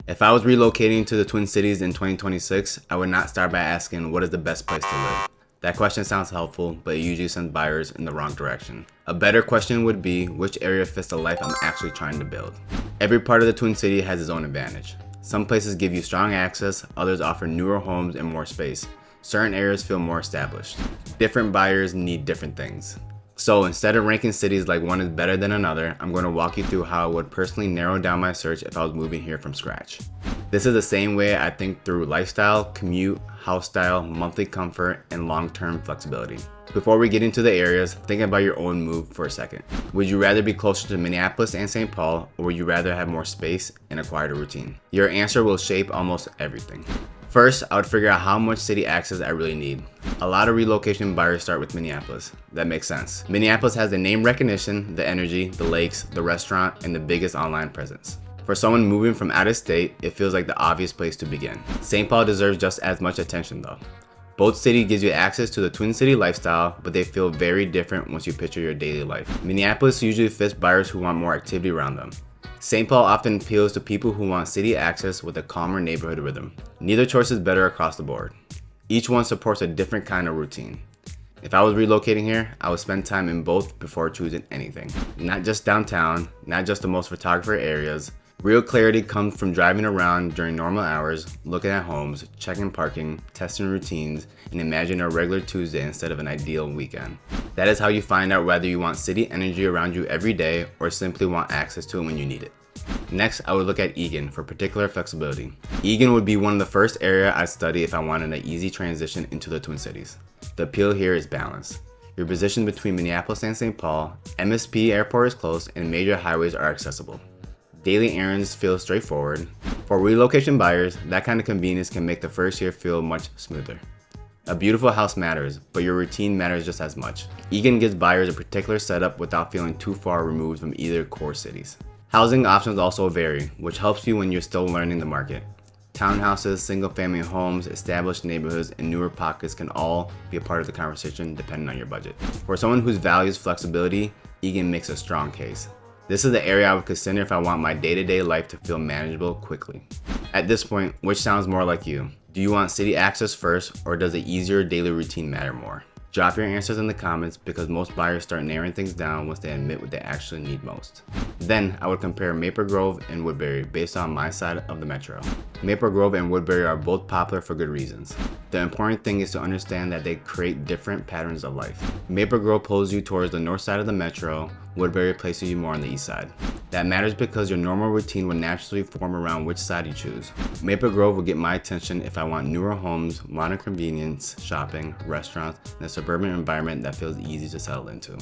If I was relocating to the Twin Cities in 2026, I would not start by asking what is the best place to live. That question sounds helpful, but it usually sends buyers in the wrong direction. A better question would be, which area fits the life I'm actually trying to build? Every part of the Twin City has its own advantage. Some places give you strong access, others offer newer homes and more space. Certain areas feel more established. Different buyers need different things. So instead of ranking cities like one is better than another, I'm going to walk you through how I would personally narrow down my search if I was moving here from scratch. This is the same way I think through lifestyle, commute, house style, monthly comfort, and long-term flexibility. Before we get into the areas, think about your own move for a second. Would you rather be closer to Minneapolis and St. Paul, or would you rather have more space and a quieter routine? Your answer will shape almost everything. First, I would figure out how much city access I really need. A lot of relocation buyers start with Minneapolis. That makes sense. Minneapolis has the name recognition, the energy, the lakes, the restaurant, and the biggest online presence. For someone moving from out of state, it feels like the obvious place to begin. St. Paul deserves just as much attention though. Both cities gives you access to the Twin City lifestyle, but they feel very different once you picture your daily life. Minneapolis usually fits buyers who want more activity around them. St. Paul often appeals to people who want city access with a calmer neighborhood rhythm. Neither choice is better across the board. Each one supports a different kind of routine. If I was relocating here, I would spend time in both before choosing anything. Not just downtown, not just the most photographer areas. Real clarity comes from driving around during normal hours, looking at homes, checking parking, testing routines, and imagining a regular Tuesday instead of an ideal weekend. That is how you find out whether you want city energy around you every day or simply want access to it when you need it. Next, I would look at Eagan for particular flexibility. Eagan would be one of the first area I'd study if I wanted an easy transition into the Twin Cities. The appeal here is balance. You're positioned between Minneapolis and St. Paul, MSP airport is close, and major highways are accessible. Daily errands feel straightforward. For relocation buyers, that kind of convenience can make the first year feel much smoother. A beautiful house matters, but your routine matters just as much. Eagan gives buyers a particular setup without feeling too far removed from either core cities. Housing options also vary, which helps you when you're still learning the market. Townhouses, single-family homes, established neighborhoods, and newer pockets can all be a part of the conversation depending on your budget. For someone who values flexibility, Eagan makes a strong case. This is the area I would consider if I want my day-to-day life to feel manageable quickly. At this point, which sounds more like you? Do you want city access first, or does the easier daily routine matter more? Drop your answers in the comments because most buyers start narrowing things down once they admit what they actually need most. Then I would compare Maple Grove and Woodbury based on my side of the metro. Maple Grove and Woodbury are both popular for good reasons. The important thing is to understand that they create different patterns of life. Maple Grove pulls you towards the north side of the metro, Woodbury places you more on the east side. That matters because your normal routine will naturally form around which side you choose. Maple Grove will get my attention if I want newer homes, modern convenience, shopping, restaurants, and a suburban environment that feels easy to settle into.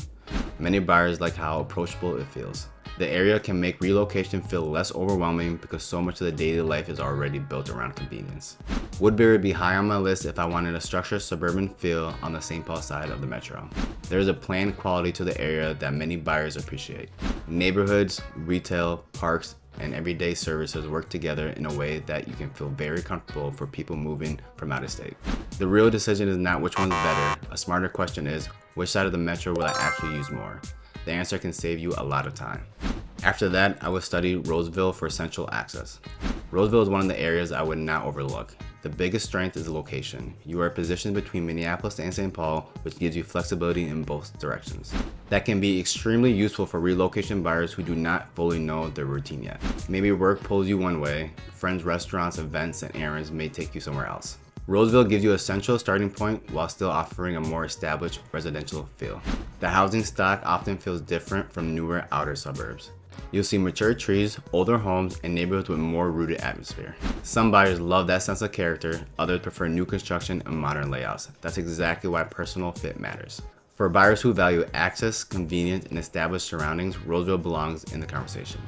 Many buyers like how approachable it feels. The area can make relocation feel less overwhelming because so much of the daily life is already built around convenience. Woodbury would be high on my list if I wanted a structured suburban feel on the St. Paul side of the metro. There is a planned quality to the area that many buyers appreciate. Neighborhoods, retail, parks, and everyday services work together in a way that you can feel very comfortable for people moving from out of state. The real decision is not which one's better. A smarter question is, which side of the metro will I actually use more? The answer can save you a lot of time. After that, I would study Roseville for central access. Roseville is one of the areas I would not overlook. The biggest strength is the location. You are positioned between Minneapolis and St. Paul, which gives you flexibility in both directions. That can be extremely useful for relocation buyers who do not fully know their routine yet. Maybe work pulls you one way, friends, restaurants, events, and errands may take you somewhere else. Roseville gives you a central starting point while still offering a more established residential feel. The housing stock often feels different from newer outer suburbs. You'll see mature trees, older homes, and neighborhoods with more rooted atmosphere. Some buyers love that sense of character, others prefer new construction and modern layouts. That's exactly why personal fit matters. For buyers who value access, convenience, and established surroundings, Roseville belongs in the conversation.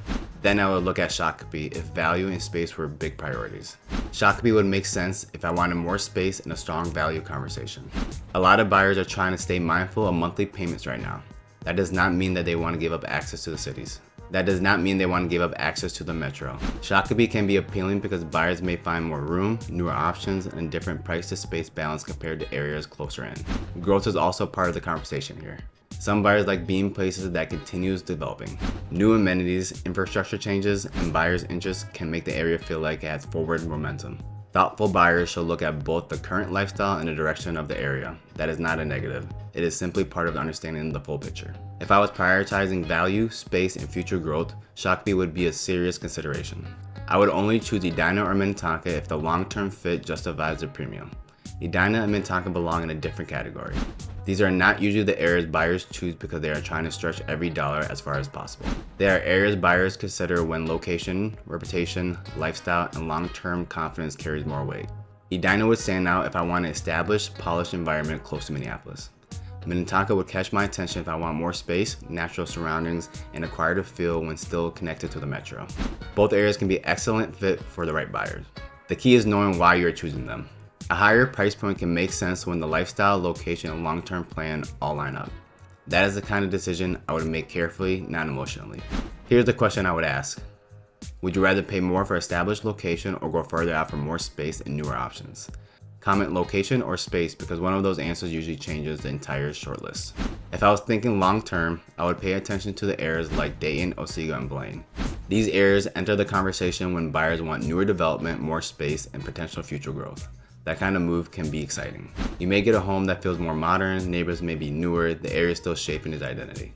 Then I would look at Shakopee if value and space were big priorities. Shakopee would make sense if I wanted more space and a strong value conversation. A lot of buyers are trying to stay mindful of monthly payments right now. That does not mean that they want to give up access to the cities. That does not mean they want to give up access to the metro. Shakopee can be appealing because buyers may find more room, newer options, and different price to space balance compared to areas closer in. Growth is also part of the conversation here. Some buyers like being places that continues developing. New amenities, infrastructure changes, and buyers' interests can make the area feel like it has forward momentum. Thoughtful buyers should look at both the current lifestyle and the direction of the area. That is not a negative. It is simply part of understanding the full picture. If I was prioritizing value, space, and future growth, Shakopee would be a serious consideration. I would only choose Edina or Minnetonka if the long-term fit justifies the premium. Edina and Minnetonka belong in a different category. These are not usually the areas buyers choose because they are trying to stretch every dollar as far as possible. They are areas buyers consider when location, reputation, lifestyle, and long-term confidence carries more weight. Edina would stand out if I want an established, polished environment close to Minneapolis. Minnetonka would catch my attention if I want more space, natural surroundings, and a quieter feel when still connected to the metro. Both areas can be an excellent fit for the right buyers. The key is knowing why you're choosing them. A higher price point can make sense when the lifestyle, location, and long-term plan all line up. That is the kind of decision I would make carefully, not emotionally. Here's the question I would ask. Would you rather pay more for established location or go further out for more space and newer options? Comment location or space because one of those answers usually changes the entire shortlist. If I was thinking long-term, I would pay attention to the areas like Dayton, Otsego, and Blaine. These areas enter the conversation when buyers want newer development, more space, and potential future growth. That kind of move can be exciting. You may get a home that feels more modern, neighbors may be newer, the area is still shaping its identity.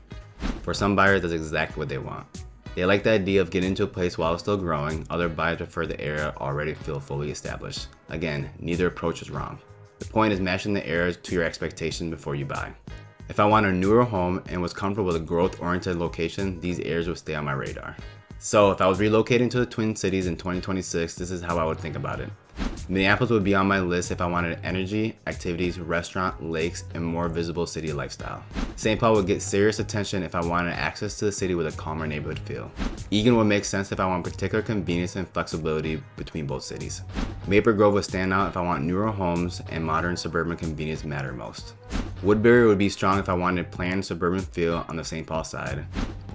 For some buyers, that's exactly what they want. They like the idea of getting into a place while it's still growing. Other buyers prefer the area already feel fully established. Again, neither approach is wrong. The point is matching the area to your expectations before you buy. If I want a newer home and was comfortable with a growth-oriented location, these areas would stay on my radar. So if I was relocating to the Twin Cities in 2026, this is how I would think about it. Minneapolis would be on my list if I wanted energy, activities, restaurant, lakes, and more visible city lifestyle. St. Paul would get serious attention if I wanted access to the city with a calmer neighborhood feel. Eagan would make sense if I want particular convenience and flexibility between both cities. Maple Grove would stand out if I want newer homes and modern suburban convenience matter most. Woodbury would be strong if I wanted planned suburban feel on the St. Paul side.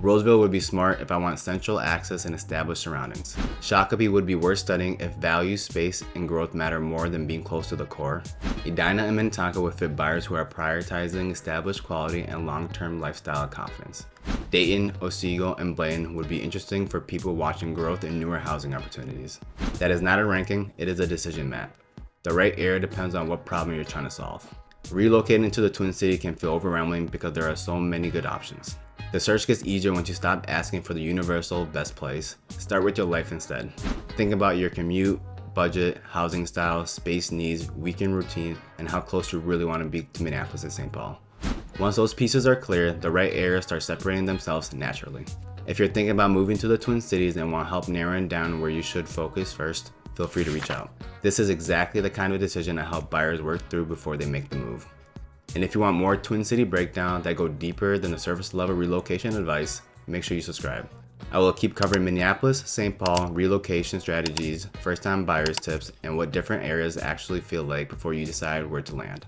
Roseville would be smart if I want central access and established surroundings. Shakopee would be worth studying if value, space, and growth matter more than being close to the core. Edina and Minnetonka would fit buyers who are prioritizing established quality and long-term lifestyle confidence. Dayton, Otsego, and Blaine would be interesting for people watching growth and newer housing opportunities. That is not a ranking, it is a decision map. The right area depends on what problem you're trying to solve. Relocating to the Twin City can feel overwhelming because there are so many good options. The search gets easier once you stop asking for the universal best place. Start with your life instead. Think about your commute, budget, housing style, space needs, weekend routine, and how close you really want to be to Minneapolis and St. Paul. Once those pieces are clear, the right areas start separating themselves naturally. If you're thinking about moving to the Twin Cities and want help narrowing down where you should focus first, feel free to reach out. This is exactly the kind of decision I help buyers work through before they make the move. And if you want more Twin City breakdown that go deeper than the surface level relocation advice, make sure you subscribe. I will keep covering Minneapolis, St. Paul, relocation strategies, first-time buyers tips, and what different areas actually feel like before you decide where to land.